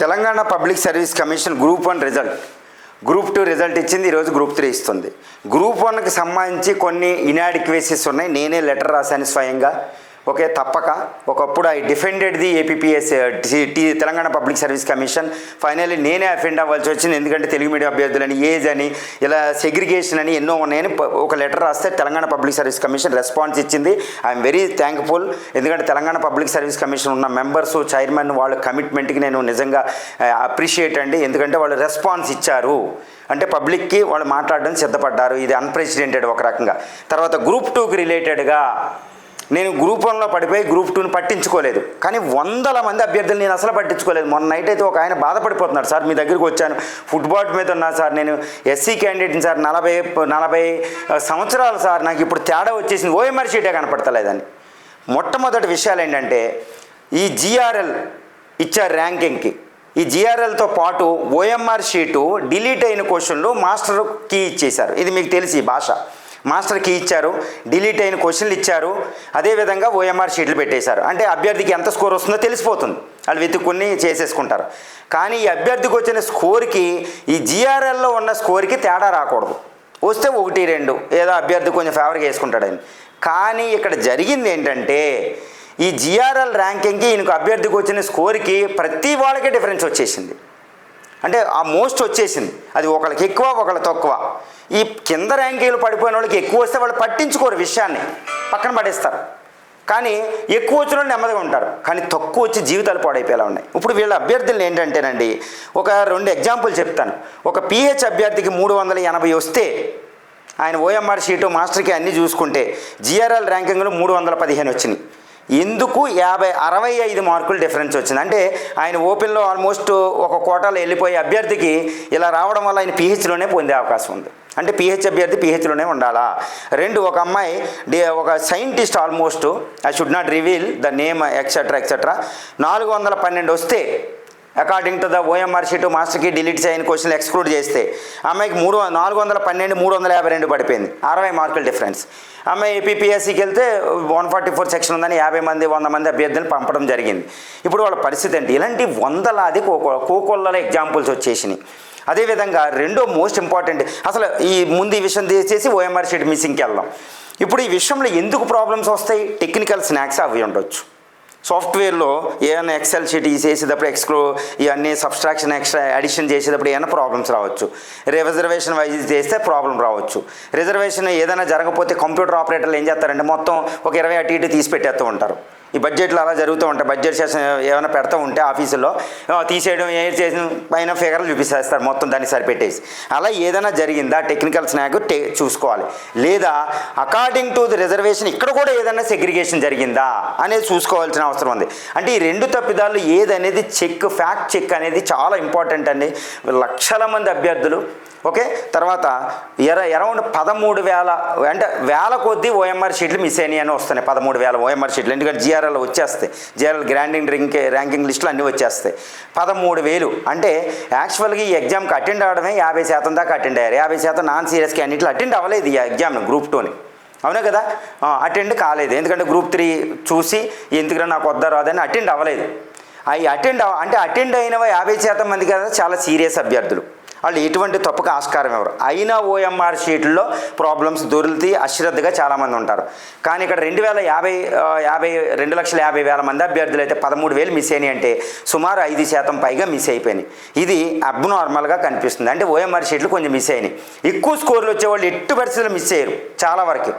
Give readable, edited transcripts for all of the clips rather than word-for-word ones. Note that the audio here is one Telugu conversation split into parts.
Telangana public service commission group 1 result, group 2 result ఇచ్చింది. ఈరోజు గ్రూప్ 3 ఇస్తుంది. గ్రూప్ 1కి సంబంధించి కొన్ని ఇన్యాడిక్వేసీస్ ఉన్నాయి. నేనే లెటర్ రాశాను స్వయంగా. ఓకే, తప్పక ఒకప్పుడు I defended the APPS Telangana public service commission. Finally నేనే అఫెండ్ అవ్వాల్సి వచ్చింది. ఎందుకంటే తెలుగు మీడియం అభ్యర్థులని, ఏజ్ అని, ఇలా సెగ్రిగేషన్ అని ఎన్నో ఉన్నాయని ఒక లెటర్ రాస్తే Telangana public service commission response ఇచ్చింది. I am very thankful. ఎందుకంటే తెలంగాణ పబ్లిక్ సర్వీస్ కమిషన్ ఉన్న మెంబర్స్, చైర్మన్ వాళ్ళ కమిట్మెంట్కి నేను నిజంగా అప్రిషియేట్ అండి. ఎందుకంటే వాళ్ళు రెస్పాన్స్ ఇచ్చారు అంటే పబ్లిక్కి వాళ్ళు మాట్లాడడం సిద్ధపడ్డారు. ఇది అన్ప్రెసిడెంటెడ్ ఒక రకంగా. తర్వాత గ్రూప్ 2కి రిలేటెడ్గా నేను గ్రూప్ 1లో పడిపోయి గ్రూప్ 2ని పట్టించుకోలేదు. కానీ వందల మంది అభ్యర్థులు నేను అసలు పట్టించుకోలేదు. మొన్న నైట్ అయితే ఒక ఆయన బాధపడిపోతున్నాడు, సార్ మీ దగ్గరికి వచ్చాను, ఫుట్బాల్ మీద ఉన్నా సార్, నేను ఎస్సీ క్యాండిడేట్ని సార్, 40 సంవత్సరాలు సార్, నాకు ఇప్పుడు తేడా వచ్చేసింది, ఓఎంఆర్ షీటే కనపడతలేదని. మొట్టమొదటి విషయాలు ఏంటంటే ఈ జిఆర్ఎల్ ఇచ్చారు ర్యాంకింగ్కి. ఈ జిఆర్ఎల్తో పాటు ఓఎంఆర్ షీటు డిలీట్ అయిన క్వశ్చన్లు మాస్టర్ కీ ఇచ్చేశారు. ఇది మీకు తెలిసి భాష. మాస్టర్ కీ ఇచ్చారు, డిలీట్ అయిన క్వశ్చన్లు ఇచ్చారు, అదేవిధంగా ఓఎంఆర్ షీట్లు పెట్టేశారు. అంటే అభ్యర్థికి ఎంత స్కోర్ వస్తుందో తెలిసిపోతుంది, వాళ్ళు వెతుక్కుని చేసేసుకుంటారు. కానీ ఈ అభ్యర్థికి వచ్చిన స్కోర్కి ఈ జిఆర్ఎల్లో ఉన్న స్కోర్కి తేడా రాకూడదు. వస్తే 1, 2 ఏదో అభ్యర్థి కొంచెం ఫేవర్గా వేసుకుంటాడని. కానీ ఇక్కడ జరిగింది ఏంటంటే ఈ జిఆర్ఎల్ ర్యాంకింగ్కి ఈయనకు అభ్యర్థికి వచ్చిన స్కోర్కి ప్రతి వాళ్ళకి డిఫరెన్స్ వచ్చేసింది. అంటే ఆ మోస్ట్ వచ్చేసింది. అది ఒకళ్ళకి ఎక్కువ, ఒకళ్ళకి తక్కువ. ఈ కింద ర్యాంకింగ్లు పడిపోయిన వాళ్ళకి ఎక్కువ వస్తే వాళ్ళు పట్టించుకోరు, విషయాన్ని పక్కన పడేస్తారు. కానీ ఎక్కువ వచ్చిన వాళ్ళు నెమ్మదిగా ఉంటారు. కానీ తక్కువ వచ్చి జీవితాలు పాడైపోయేలా ఉన్నాయి. ఇప్పుడు వీళ్ళ అభ్యర్థులు ఏంటంటేనండి, ఒక 2 ఎగ్జాంపుల్ చెప్తాను. ఒక పిహెచ్ అభ్యర్థికి 380 వస్తే ఆయన ఓఎంఆర్ షీటు మాస్టర్కి అన్నీ చూసుకుంటే జిఆర్ఎల్ ర్యాంకింగ్లో 315 వచ్చినాయి. ఎందుకు 65 మార్కులు డిఫరెన్స్ వచ్చింది. అంటే ఆయన ఓపెన్లో ఆల్మోస్ట్ ఒక కోటాలో వెళ్ళిపోయే అభ్యర్థికి ఇలా రావడం వల్ల ఆయన పిహెచ్లోనే పొందే అవకాశం ఉంది. అంటే పిహెచ్ అభ్యర్థి పిహెచ్లోనే ఉండాలా. 2, ఒక అమ్మాయి ఒక scientist, almost I should not reveal the name etcetera 412 వస్తే according to the OMR sheet మాస్టర్కి డిలీట్ అయిన క్వశ్చన్లు ఎక్స్క్లూడ్ చేస్తే అమ్మాయికి 412 352 పడిపోయింది, 60 మార్కుల డిఫరెన్స్. అమ్మాయి ఏపీపీఎస్సీకి వెళ్తే 144 సెక్షన్ ఉందని 50 మంది 100 మంది అభ్యర్థులను పంపడం జరిగింది. ఇప్పుడు వాళ్ళ పరిస్థితి ఏంటి? ఇలాంటి వందలాది కోకొల్లల ఎగ్జాంపుల్స్ వచ్చేసినాయి. అదేవిధంగా రెండో మోస్ట్ ఇంపార్టెంట్, అసలు ఈ ముందు ఈ విషయం తీసేసి ఓఎంఆర్ షీట్ మిస్సింగ్కి వెళ్దాం. ఇప్పుడు ఈ విషయంలో ఎందుకు ప్రాబ్లమ్స్ వస్తాయి? టెక్నికల్ స్నాక్స్ అవి ఉండొచ్చు. సాఫ్ట్వేర్లో ఏమైనా ఎక్సెల్ షీట్ చేసేటప్పుడు ఇవన్నీ సబ్స్ట్రాక్షన్ ఎక్స్ట్రా అడిషన్ చేసేటప్పుడు ఏమైనా ప్రాబ్లమ్స్ రావచ్చు. రిజర్వేషన్ వైజ్ చేస్తే ప్రాబ్లం రావచ్చు. రిజర్వేషన్ ఏదైనా జరగకపోతే కంప్యూటర్ ఆపరేటర్లు ఏం చేస్తారంటే మొత్తం ఒక 20 అటు ఇటు తీసి పెట్టేస్తూ ఉంటారు. ఈ బడ్జెట్లో అలా జరుగుతూ ఉంటాయి. బడ్జెట్ సెషన్ ఏమైనా పెడతా ఉంటే ఆఫీసులో తీసేయడం, ఏం చేసిన పైన ఫిగర్లు చూపిస్తారు మొత్తం దాన్ని సరిపెట్టేసి. అలా ఏదైనా జరిగిందా టెక్నికల్ స్నాక్ చూసుకోవాలి. లేదా అకార్డింగ్ టు ది రిజర్వేషన్ ఇక్కడ కూడా ఏదైనా సెగ్రిగేషన్ జరిగిందా అనేది చూసుకోవాల్సిన అవసరం ఉంది. అంటే ఈ 2 తప్పిదాలు ఏదనేది ఫ్యాక్ట్ చెక్ అనేది చాలా ఇంపార్టెంట్ అండి. లక్షల మంది అభ్యర్థులు. ఓకే, తర్వాత అరౌండ్ 13,000 అంటే వేల కొద్దీ ఓఎంఆర్ షీట్లు మిస్ అయినాయి అని వస్తున్నాయి. 13,000 ఓఎంఆర్ షీట్లు. ఎందుకంటే జిఆర్ఎల్ వచ్చేస్తాయి, జిఆర్ఎల్ గ్రాండింగ్ ర్యాంకింగ్ లిస్టులు అన్నీ వచ్చేస్తాయి. 13,000 అంటే యాక్చువల్గా ఈ ఎగ్జామ్కి అటెండ్ అవ్వడమే 50% దాకా అటెండ్ అయ్యారు. 50% నాన్ సీరియస్కి అన్నింటిలో అటెండ్ అవ్వలేదు ఈ ఎగ్జామ్ని, గ్రూప్ 2ని. అవునా కదా, అటెండ్ కాలేదు. ఎందుకంటే గ్రూప్ 3 చూసి ఎందుకంటే నాకు వద్దా రాదని అటెండ్ అవ్వలేదు. అవి అటెండ్ అయినవి 50% మంది కదా చాలా సీరియస్ అభ్యర్థులు. వాళ్ళు ఎటువంటి తప్పుకు ఆస్కారం ఎవరు అయినా ఓఎంఆర్ షీట్లో ప్రాబ్లమ్స్ దొరికి అశ్రద్ధగా చాలామంది ఉంటారు. కానీ ఇక్కడ 2,50,000 మంది అభ్యర్థులు అయితే 13,000 మిస్ అయినాయి. అంటే సుమారు 5% పైగా మిస్ అయిపోయినాయి. ఇది అబ్నార్మల్గా కనిపిస్తుంది. అంటే ఓఎంఆర్ షీట్లు కొంచెం మిస్ అయినాయి. ఎక్కువ స్కోర్లు వచ్చేవాళ్ళు ఎట్టి పరిస్థితులు మిస్ అయ్యారు చాలా వరకు.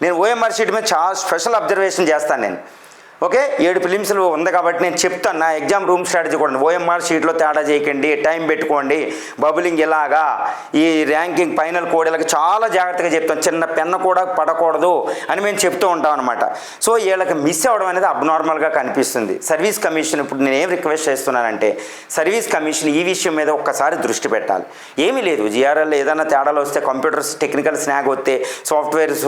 నేను ఓఎంఆర్ షీట్ మీద చాలా స్పెషల్ అబ్జర్వేషన్ చేస్తాను నేను. ఓకే, 7 ఫిలిమ్స్లు ఉంది కాబట్టి నేను చెప్తాను నా ఎగ్జామ్ రూమ్ స్ట్రాటజీ కూడా. ఓఎంఆర్ షీట్లో తేడా చేయకండి, టైం పెట్టుకోండి, బబులింగ్ ఇలాగా, ఈ ర్యాంకింగ్ ఫైనల్ కోడ్ ఇలాగ చాలా జాగ్రత్తగా చెప్తాను. చిన్న పెన్న కూడా పడకూడదు అని మేము చెప్తూ ఉంటాం అనమాట. సో వీళ్ళకి మిస్ అవ్వడం అనేది అబ్నార్మల్గా కనిపిస్తుంది. సర్వీస్ కమిషన్ ఇప్పుడు నేను ఏం రిక్వెస్ట్ చేస్తున్నానంటే సర్వీస్ కమిషన్ ఈ విషయం మీద ఒక్కసారి దృష్టి పెట్టాలి. ఏమీ లేదు, జిఆర్ఎల్ ఏదైనా తేడాలు వస్తే, కంప్యూటర్స్ టెక్నికల్ స్నాగ్ వస్తే, సాఫ్ట్వేర్స్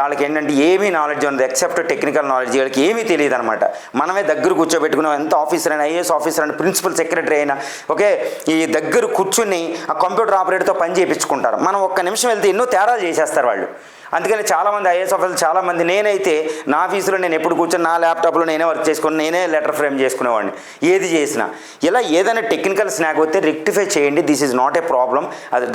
వాళ్ళకి ఏంటంటే ఏమీ నాలెడ్జ్ ఉండదు ఎక్సెప్ట్ టెక్నికల్ నాలెడ్జ్. వీళ్ళకి ఏమీ తెలియదు అనమాట. మనమే దగ్గర కూర్చోబెట్టుకున్నాం, ఎంత ఆఫీసర్ అయినా, ఐఏఎస్ ఆఫీసర్ అయినా, ప్రిన్సిపల్ సెక్రటరీ అయినా, ఓకే, ఈ దగ్గర కూర్చుని ఆ కంప్యూటర్ ఆపరేటర్తో పని చేయించుకుంటారు. మనం ఒక్క నిమిషం వెళ్తే ఎన్నో తేడాలు చేసేస్తారు వాళ్ళు. అందుకని చాలామంది ఐఏఎస్ ఆఫీసర్లు చాలామంది, నేనైతే నా ఆఫీసులో నేను ఎప్పుడు కూర్చొని నా ల్యాప్టాప్లో నేనే వర్క్ చేసుకొని నేనే లెటర్ ఫ్రేమ్ చేసుకునేవాడిని ఏది చేసినా. ఇలా ఏదైనా టెక్నికల్ స్నాగ్ వస్తే రెక్టిఫై చేయండి. This is not a problem,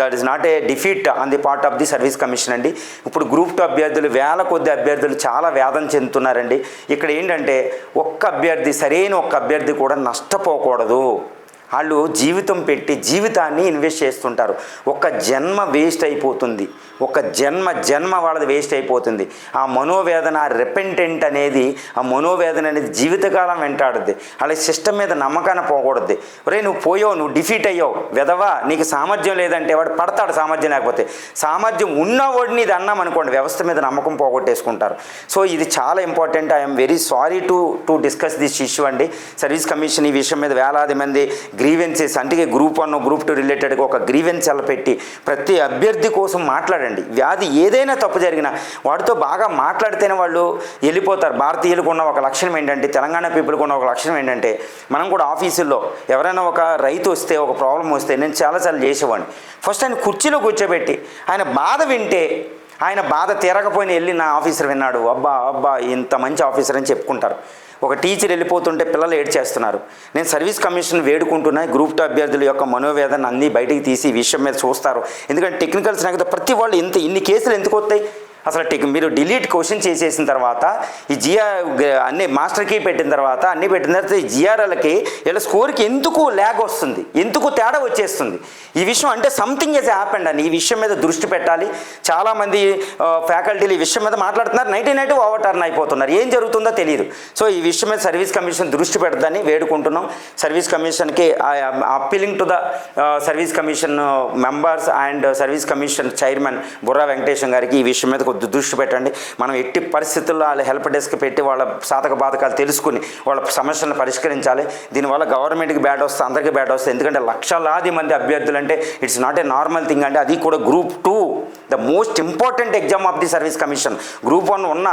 that is not a defeat on the part of the service commission అండి. ఇప్పుడు గ్రూప్ 2 అభ్యర్థులు వేల కొద్ది అభ్యర్థులు చాలా వేదన చెందుతున్నారండి. ఇక్కడ ఏంటంటే సరైన ఒక్క అభ్యర్థి కూడా నష్టపోకూడదు. వాళ్ళు జీవితం పెట్టి జీవితాన్ని ఇన్వెస్ట్ చేస్తుంటారు. ఒక జన్మ వేస్ట్ అయిపోతుంది, ఒక జన్మ వాళ్ళది వేస్ట్ అయిపోతుంది. ఆ మనోవేదన, రిపెంటెంట్ అనేది, ఆ మనోవేదన అనేది జీవితకాలం వెంటాడుద్ది. వాళ్ళ సిస్టమ్ మీద నమ్మకాన్ని పోకూడదు. ఒరే నువ్వు పోయావు, నువ్వు డిఫీట్ అయ్యావు, వెదవా నీకు సామర్థ్యం లేదంటే వాడు పడతాడు. సామర్థ్యం లేకపోతే, సామర్థ్యం ఉన్నవాడిని ఇది అన్నాం అనుకోండి, వ్యవస్థ మీద నమ్మకం పోగొట్టేసుకుంటారు. సో ఇది చాలా important. I'm very sorry to discuss this issue అండి. సర్వీస్ కమిషన్ ఈ విషయం మీద వేలాది మంది గ్రీవెన్సెస్, అంటే గ్రూప్ 1 గ్రూప్ 2 రిలేటెడ్గా ఒక గ్రీవెన్స్ ఎలా పెట్టి ప్రతి అభ్యర్థి కోసం మాట్లాడండి. వ్యాధి ఏదైనా తప్పు జరిగినా వాడితో బాగా మాట్లాడితేనే వాళ్ళు వెళ్ళిపోతారు. భారతీయులకు ఉన్న ఒక లక్షణం ఏంటంటే, తెలంగాణ పీపుల్కి ఉన్న ఒక లక్షణం ఏంటంటే, మనం కూడా ఆఫీసుల్లో ఎవరైనా ఒక రైతు వస్తే, ఒక ప్రాబ్లం వస్తే, నేను చాలాసార్లు చేసేవాడిని, ఫస్ట్ ఆయన కుర్చీలో కూర్చోబెట్టి ఆయన బాధ వింటే, ఆయన బాధ తీరకపోయినా వెళ్ళి నా ఆఫీసర్ విన్నాడు, అబ్బా ఇంత మంచి ఆఫీసర్ అని చెప్పుకుంటారు. ఒక టీచర్ వెళ్ళిపోతుంటే పిల్లలు ఏడ్చేస్తున్నారు. నేను సర్వీస్ కమిషన్ వేడుకుంటున్నా, గ్రూప్ 2 అభ్యర్థుల యొక్క మనోవేదన అన్నీ బయటికి తీసి ఈ విషయం మీద చూస్తారు. ఎందుకంటే టెక్నికల్స్ నాకు ప్రతి వాళ్ళు ఇన్ని కేసులు ఎందుకు వస్తాయి అసలు? మీరు డిలీట్ క్వశ్చన్ చేసేసిన తర్వాత, ఈ అన్ని మాస్టర్ కీ పెట్టిన తర్వాత, అన్నీ పెట్టిన తర్వాత ఈ జిఆర్ఎల్కి వీళ్ళ స్కోర్కి ఎందుకు ల్యాగ్ వస్తుంది, ఎందుకు తేడా వచ్చేస్తుంది ఈ విషయం? అంటే సంథింగ్ ఈజ్ హ్యాపెండ్ అని ఈ విషయం మీద దృష్టి పెట్టాలి. చాలామంది ఫ్యాకల్టీలు ఈ విషయం మీద మాట్లాడుతున్నారు, నైట్ ఓవర్ టర్న్ అయిపోతున్నారు, ఏం జరుగుతుందో తెలియదు. సో ఈ విషయం మీద సర్వీస్ కమిషన్ దృష్టి పెడతాని వేడుకుంటున్నాం. సర్వీస్ కమిషన్కి appealing to the service commission members and service commission chairman Burra Venkatesham గారికి ఈ విషయం మీద దృష్టి పెట్టండి. మనం ఎట్టి పరిస్థితుల్లో వాళ్ళ హెల్ప్ డెస్క్ పెట్టి వాళ్ళ సాధక బాధకాలు తెలుసుకుని వాళ్ళ సమస్యలను పరిష్కరించాలి. దీనివల్ల గవర్నమెంట్కి బ్యాడ్ వస్తుంది, అందరికీ బ్యాడ్ వస్తుంది. ఎందుకంటే లక్షలాది మంది అభ్యర్థులు అంటే it's not a normal thing అండి. అది కూడా group 2 the most important exam of the service commission. Group 1 ఉన్న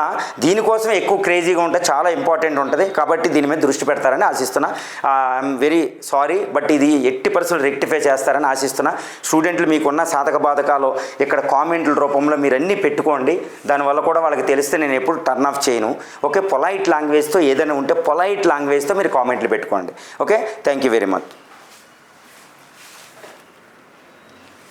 దీనికోసం ఎక్కువ క్రేజీగా ఉంటే చాలా ఇంపార్టెంట్ ఉంటుంది. కాబట్టి దీని మీద దృష్టి పెడతారని ఆశిస్తున్నా. ఐఎమ్ వెరీ సారీ, బట్ ఇది 80% రెక్టిఫై చేస్తారని ఆశిస్తున్నా. స్టూడెంట్లు మీకున్న సాధక బాధకాలు ఇక్కడ కామెంట్ల రూపంలో మీరు అన్నీ పెట్టుకోండి. దానివల్ల కూడా వాళ్ళకి తెలిస్తే నేను ఎప్పుడు టర్న్ ఆఫ్ చేయను. ఓకే, పొలైట్ లాంగ్వేజ్తో ఏదైనా ఉంటే పొలైట్ లాంగ్వేజ్తో మీరు కామెంట్లు పెట్టుకోండి. Okay, thank you very much.